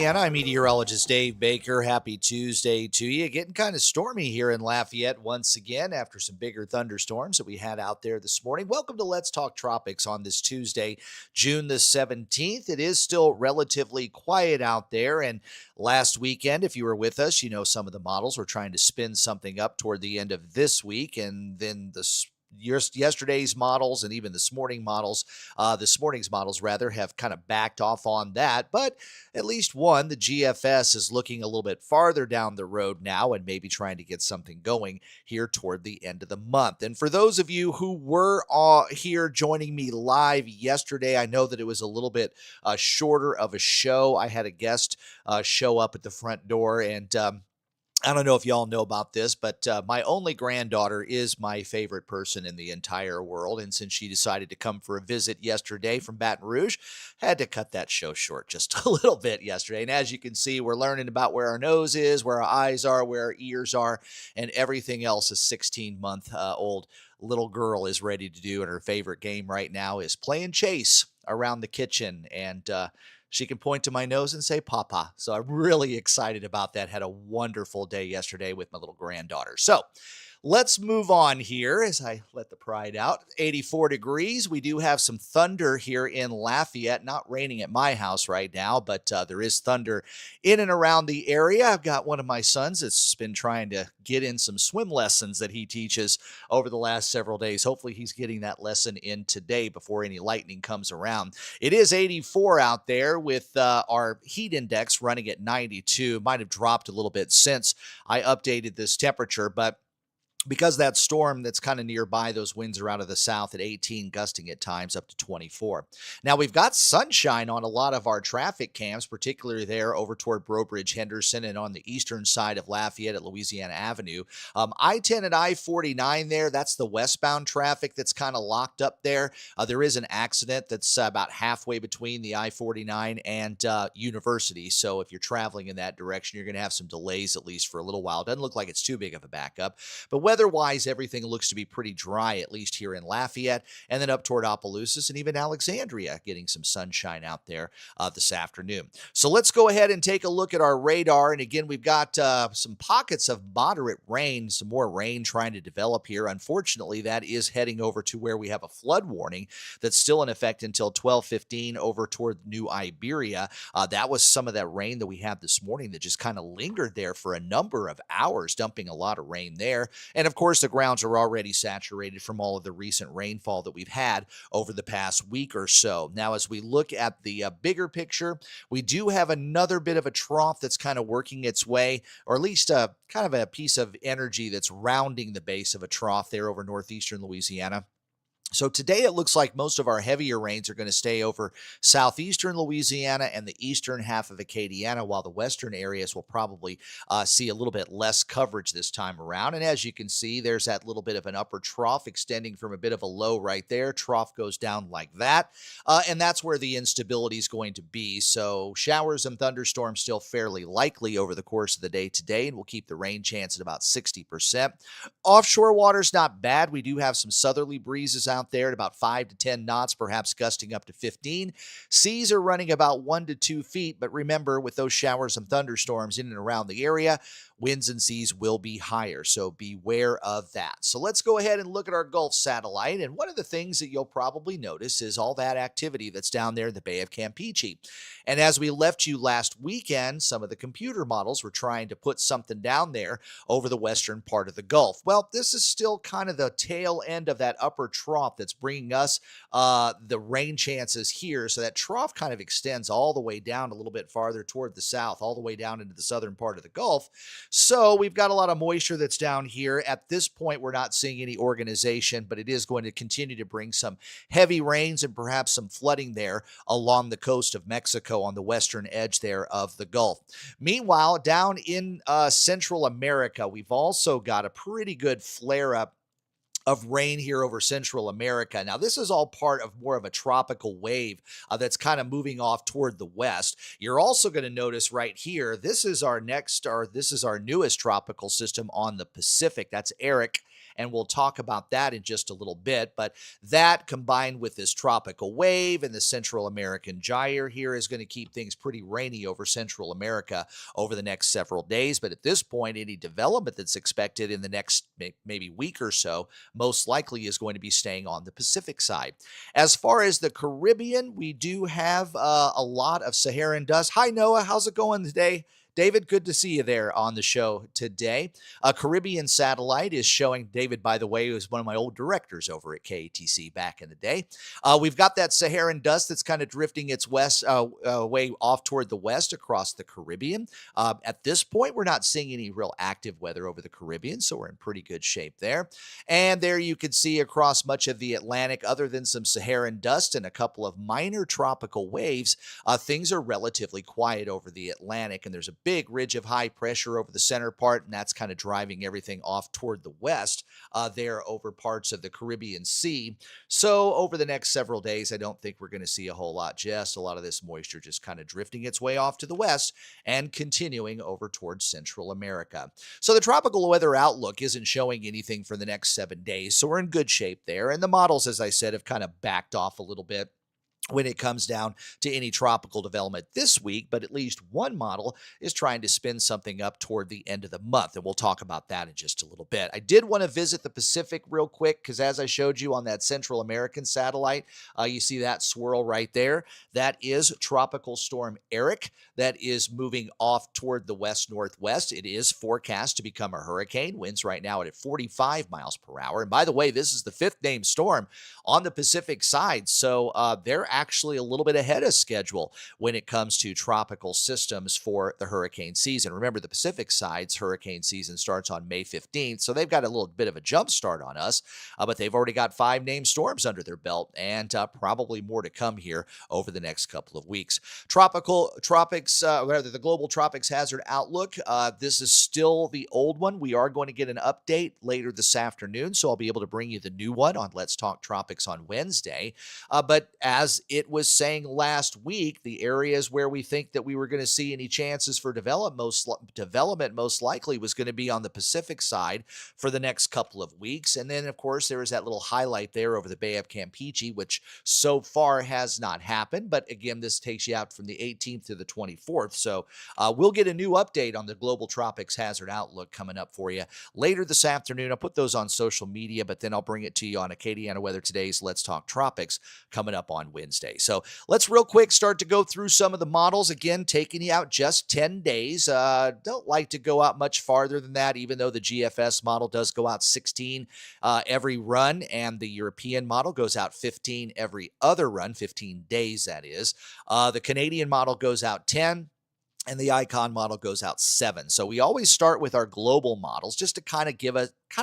Louisiana. I'm meteorologist Dave Baker. Happy Tuesday to you. Getting kind of stormy here in Lafayette once again after some bigger thunderstorms that we had out there this morning. Welcome to Let's Talk Tropics on this Tuesday, June the 17th. It is still relatively quiet out there. And last weekend, if you were with us, you know some of the models were trying to spin something up toward the end of this week. And then yesterday's models and even this morning's models rather have kind of backed off on that. But at least one, the GFS is looking a little bit farther down the road now and maybe trying to get something going here toward the end of the month. And for those of you who were here joining me live yesterday, I know that it was a little bit shorter of a show. I had a guest show up at the front door, and I don't know if y'all know about this, but my only granddaughter is my favorite person in the entire world. And since she decided to come for a visit yesterday from Baton Rouge, had to cut that show short just a little bit yesterday. And as you can see, we're learning about where our nose is, where our eyes are, where our ears are, and everything else a 16-month-old little girl is ready to do. And her favorite game right now is playing chase around the kitchen. And she can point to my nose and say, Papa. So I'm really excited about that. Had a wonderful day yesterday with my little granddaughter. So let's move on here as I let the pride out. 84 degrees. We do have some thunder here in Lafayette. Not raining at my house right now, but there is thunder in and around the area. I've got one of my sons that's been trying to get in some swim lessons that he teaches over the last several days. Hopefully he's getting that lesson in today before any lightning comes around. It is 84 out there with our heat index running at 92. Might have dropped a little bit since I updated this temperature, but because that storm that's kind of nearby, those winds are out of the south at 18, gusting at times up to 24. Now, we've got sunshine on a lot of our traffic cams, particularly there over toward Brobridge, Henderson, and on the eastern side of Lafayette at Louisiana Avenue. I-10 and I-49 there, that's the westbound traffic that's kind of locked up there. There is an accident that's about halfway between the I-49 and University. So if you're traveling in that direction, you're going to have some delays at least for a little while. Doesn't look like it's too big of a backup. But weather-wise, everything looks to be pretty dry, at least here in Lafayette, and then up toward Opelousas and even Alexandria, getting some sunshine out there this afternoon. So let's go ahead and take a look at our radar. And again, we've got some pockets of moderate rain, some more rain trying to develop here. Unfortunately, that is heading over to where we have a flood warning that's still in effect until 12:15 over toward New Iberia. That was some of that rain that we had this morning that just kind of lingered there for a number of hours, dumping a lot of rain there. And of course, the grounds are already saturated from all of the recent rainfall that we've had over the past week or so. Now, as we look at the bigger picture, we do have another bit of a trough that's kind of working its way, or at least kind of a piece of energy that's rounding the base of a trough there over northeastern Louisiana. So today it looks like most of our heavier rains are going to stay over southeastern Louisiana and the eastern half of Acadiana, while the western areas will probably see a little bit less coverage this time around. And as you can see, there's that little bit of an upper trough extending from a bit of a low right there. Trough goes down like that, and that's where the instability is going to be. So showers and thunderstorms still fairly likely over the course of the day today, and we'll keep the rain chance at about 60%. Offshore water's not bad. We do have some southerly breezes out there at about 5 to 10 knots, perhaps gusting up to 15. Seas are running about 1 to 2 feet, but remember, with those showers and thunderstorms in and around the area, winds and seas will be higher, so beware of that. So let's go ahead and look at our Gulf satellite, and one of the things that you'll probably notice is all that activity that's down there in the Bay of Campeche. And as we left you last weekend, some of the computer models were trying to put something down there over the western part of the Gulf. Well, this is still kind of the tail end of that upper trough that's bringing us the rain chances here. So that trough kind of extends all the way down a little bit farther toward the south, all the way down into the southern part of the Gulf. So we've got a lot of moisture that's down here. At this point, we're not seeing any organization, but it is going to continue to bring some heavy rains and perhaps some flooding there along the coast of Mexico on the western edge there of the Gulf. Meanwhile, down in Central America, we've also got a pretty good flare-up of rain here over Central America. Now, this is all part of more of a tropical wave that's kind of moving off toward the west. You're also going to notice right here, this is our newest tropical system on the Pacific. That's Eric. and we'll talk about that in just a little bit. But that combined with this tropical wave and the Central American gyre here is going to keep things pretty rainy over Central America over the next several days. But at this point, any development that's expected in the next maybe week or so most likely is going to be staying on the Pacific side. As far as the Caribbean, we do have a lot of Saharan dust. Hi, Noah. How's it going today? David, good to see you there on the show today. A Caribbean satellite is showing, David, by the way, was one of my old directors over at KATC back in the day. We've got that Saharan dust that's kind of drifting its way off toward the west across the Caribbean. At this point, we're not seeing any real active weather over the Caribbean, so we're in pretty good shape there. And there you can see across much of the Atlantic, other than some Saharan dust and a couple of minor tropical waves, things are relatively quiet over the Atlantic, and there's a big ridge of high pressure over the center part, and that's kind of driving everything off toward the west there over parts of the Caribbean Sea. So over the next several days, I don't think we're going to see a whole lot. Just a lot of this moisture just kind of drifting its way off to the west and continuing over towards Central America. So the tropical weather outlook isn't showing anything for the next 7 days, so we're in good shape there. And the models, as I said, have kind of backed off a little bit when it comes down to any tropical development this week, but at least one model is trying to spin something up toward the end of the month, and we'll talk about that in just a little bit. I did want to visit the Pacific real quick because as I showed you on that Central American satellite, you see that swirl right there. That is Tropical Storm Eric that is moving off toward the west-northwest. It is forecast to become a hurricane. Winds right now at 45 miles per hour. And by the way, this is the fifth named storm on the Pacific side, so they're actually a little bit ahead of schedule when it comes to tropical systems for the hurricane season. Remember, the Pacific side's hurricane season starts on May 15th, so they've got a little bit of a jump start on us, but they've already got 5 named storms under their belt and probably more to come here over the next couple of weeks. The Global Tropics Hazard Outlook, this is still the old one. We are going to get an update later this afternoon, so I'll be able to bring you the new one on Let's Talk Tropics on Wednesday. But as it was saying last week, the areas where we think that we were going to see any chances for development most likely was going to be on the Pacific side for the next couple of weeks. And then, of course, there is that little highlight there over the Bay of Campeche, which so far has not happened. But again, this takes you out from the 18th to the 24th. So we'll get a new update on the Global Tropics Hazard Outlook coming up for you later this afternoon. I'll put those on social media, but then I'll bring it to you on Acadiana Weather Today's Let's Talk Tropics coming up on Wednesday. So let's real quick start to go through some of the models. Again, taking you out just 10 days. Don't like to go out much farther than that, even though the GFS model does go out 16 every run, and the European model goes out 15 every other run, 15 days that is. The Canadian model goes out 10. And the Icon model goes out 7. So we always start with our global models just to kind of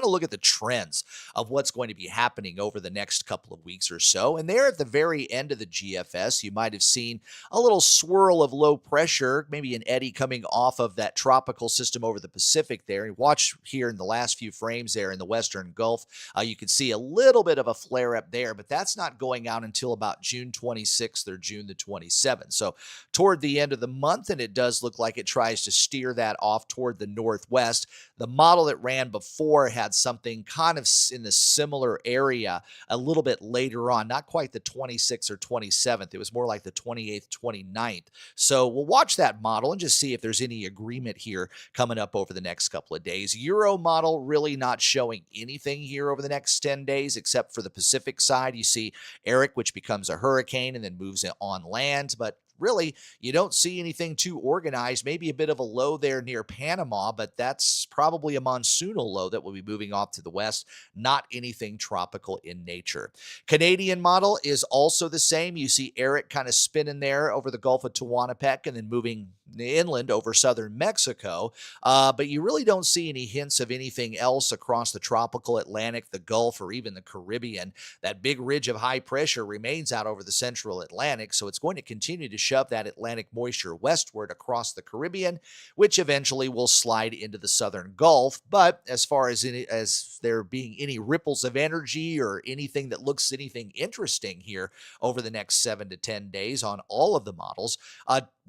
look at the trends of what's going to be happening over the next couple of weeks or so. And there at the very end of the GFS, you might have seen a little swirl of low pressure, maybe an eddy coming off of that tropical system over the Pacific there. And watch here in the last few frames there in the Western Gulf, you can see a little bit of a flare up there, but that's not going out until about June 26th or June the 27th. So toward the end of the month, and it does look like it tries to steer that off toward the northwest. The model that ran before had something kind of in the similar area a little bit later on, not quite the 26th or 27th. It was more like the 28th, 29th. So we'll watch that model and just see if there's any agreement here coming up over the next couple of days. Euro model really not showing anything here over the next 10 days, except for the Pacific side. You see Eric, which becomes a hurricane and then moves it on land, but really, you don't see anything too organized. Maybe a bit of a low there near Panama, but that's probably a monsoonal low that will be moving off to the west, not anything tropical in nature. Canadian model is also the same. You see Eric kind of spinning there over the Gulf of Tehuantepec and then moving inland over southern Mexico, but you really don't see any hints of anything else across the tropical Atlantic, the Gulf, or even the Caribbean. That big ridge of high pressure remains out over the central Atlantic, so it's going to continue to shove that Atlantic moisture westward across the Caribbean, which eventually will slide into the southern Gulf. But as far as there being any ripples of energy or anything that looks anything interesting here over the next 7 to 10 days on all of the models,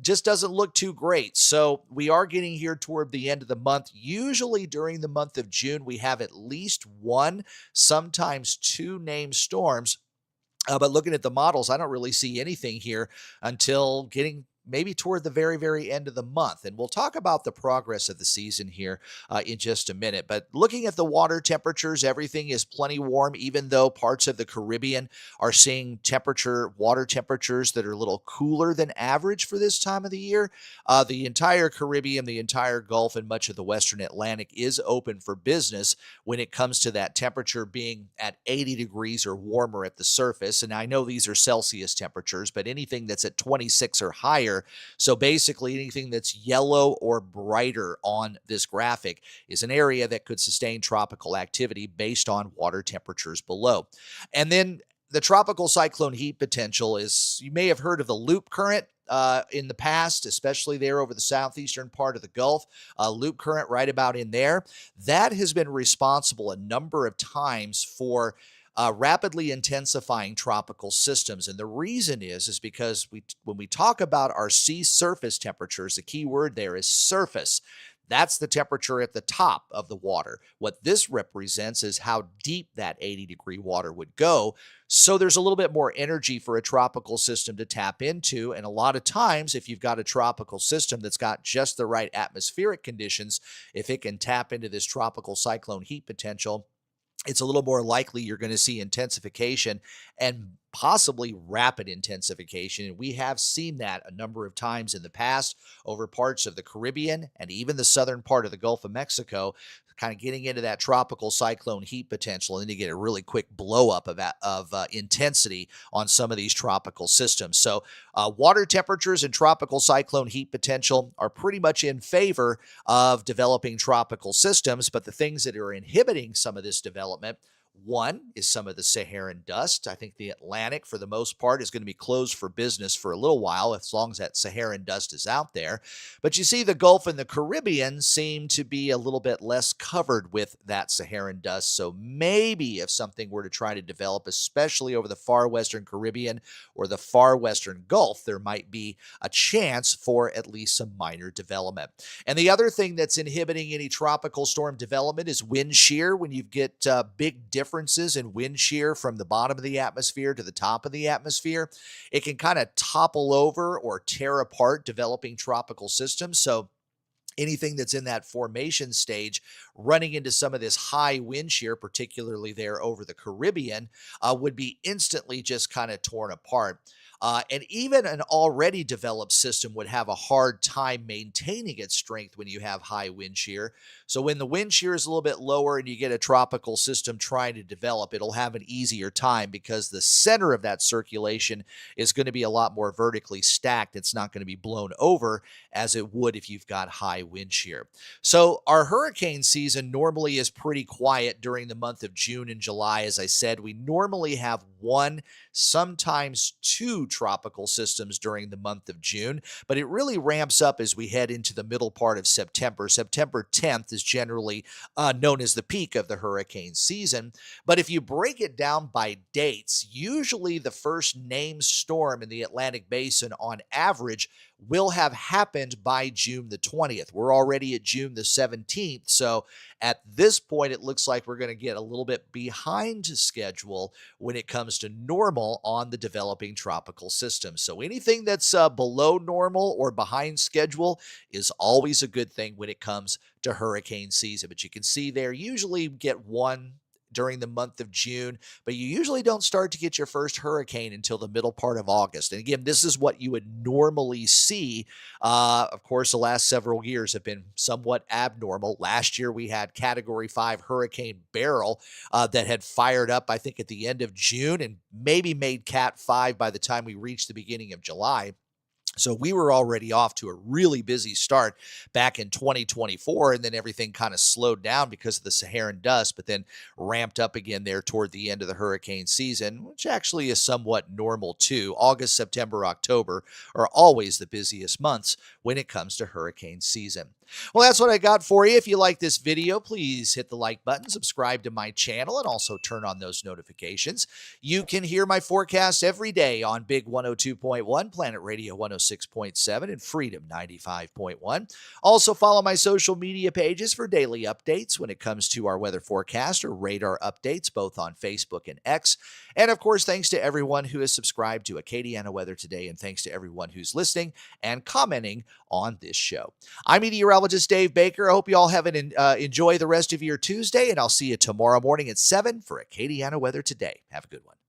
just doesn't look too too great. So we are getting here toward the end of the month. Usually during the month of June, we have at least one, sometimes two named storms. But looking at the models, I don't really see anything here until getting maybe toward the very, very end of the month. And we'll talk about the progress of the season here in just a minute. But looking at the water temperatures, everything is plenty warm, even though parts of the Caribbean are seeing water temperatures that are a little cooler than average for this time of the year. The entire Caribbean, the entire Gulf, and much of the Western Atlantic is open for business when it comes to that temperature being at 80 degrees or warmer at the surface. And I know these are Celsius temperatures, but anything that's at 26 or higher, so basically anything that's yellow or brighter on this graphic, is an area that could sustain tropical activity based on water temperatures below. And then the tropical cyclone heat potential is, you may have heard of the loop current in the past, especially there over the southeastern part of the Gulf. Loop current right about in there. That has been responsible a number of times for rapidly intensifying tropical systems. And the reason is because when we talk about our sea surface temperatures, the key word there is surface. That's the temperature at the top of the water. What this represents is how deep that 80-degree water would go. So there's a little bit more energy for a tropical system to tap into. And a lot of times, if you've got a tropical system that's got just the right atmospheric conditions, if it can tap into this tropical cyclone heat potential, it's a little more likely you're going to see intensification and possibly rapid intensification. And we have seen that a number of times in the past over parts of the Caribbean and even the southern part of the Gulf of Mexico, kind of getting into that tropical cyclone heat potential, and then you get a really quick blow up of intensity on some of these tropical systems. So water temperatures and tropical cyclone heat potential are pretty much in favor of developing tropical systems, but the things that are inhibiting some of this development, one is some of the Saharan dust. I think the Atlantic, for the most part, is going to be closed for business for a little while, as long as that Saharan dust is out there. But you see the Gulf and the Caribbean seem to be a little bit less covered with that Saharan dust. So maybe if something were to try to develop, especially over the far western Caribbean or the far western Gulf, there might be a chance for at least some minor development. And the other thing that's inhibiting any tropical storm development is wind shear. When you get big differences in wind shear from the bottom of the atmosphere to the top of the atmosphere, it can kind of topple over or tear apart developing tropical systems. So anything that's in that formation stage running into some of this high wind shear, particularly there over the Caribbean, would be instantly just kind of torn apart. And even an already developed system would have a hard time maintaining its strength when you have high wind shear. So when the wind shear is a little bit lower and you get a tropical system trying to develop, it'll have an easier time because the center of that circulation is going to be a lot more vertically stacked. It's not going to be blown over as it would if you've got high wind shear. So our hurricane season normally is pretty quiet during the month of June and July. As I said, we normally have one, sometimes two tropical systems during the month of June, but it really ramps up as we head into the middle part of September. September 10th is generally known as the peak of the hurricane season. But if you break it down by dates, usually the first named storm in the Atlantic Basin on average will have happened by June the 20th. We're already at June the 17th. So at this point, it looks like we're going to get a little bit behind schedule when it comes to normal on the developing tropical system. So anything that's below normal or behind schedule is always a good thing when it comes to hurricane season. But you can see there, usually get one during the month of June, but you usually don't start to get your first hurricane until the middle part of August. And again, this is what you would normally see. Of course, the last several years have been somewhat abnormal. Last year, we had Category 5 Hurricane Beryl that had fired up, I think, at the end of June and maybe made Cat 5 by the time we reached the beginning of July. So we were already off to a really busy start back in 2024, and then everything kind of slowed down because of the Saharan dust, but then ramped up again there toward the end of the hurricane season, which actually is somewhat normal too. August, September, October are always the busiest months when it comes to hurricane season. Well, that's what I got for you. If you like this video, please hit the like button, subscribe to my channel, and also turn on those notifications. You can hear my forecast every day on Big 102.1, Planet Radio 106.7, and Freedom 95.1. Also, follow my social media pages for daily updates when it comes to our weather forecast or radar updates, both on Facebook and X. And of course, thanks to everyone who has subscribed to Acadiana Weather Today, and thanks to everyone who's listening and commenting on this show. I'm Meteorologist Dave Baker. I hope you all enjoy the rest of your Tuesday, and I'll see you tomorrow morning at 7 for Acadiana Weather Today. Have a good one.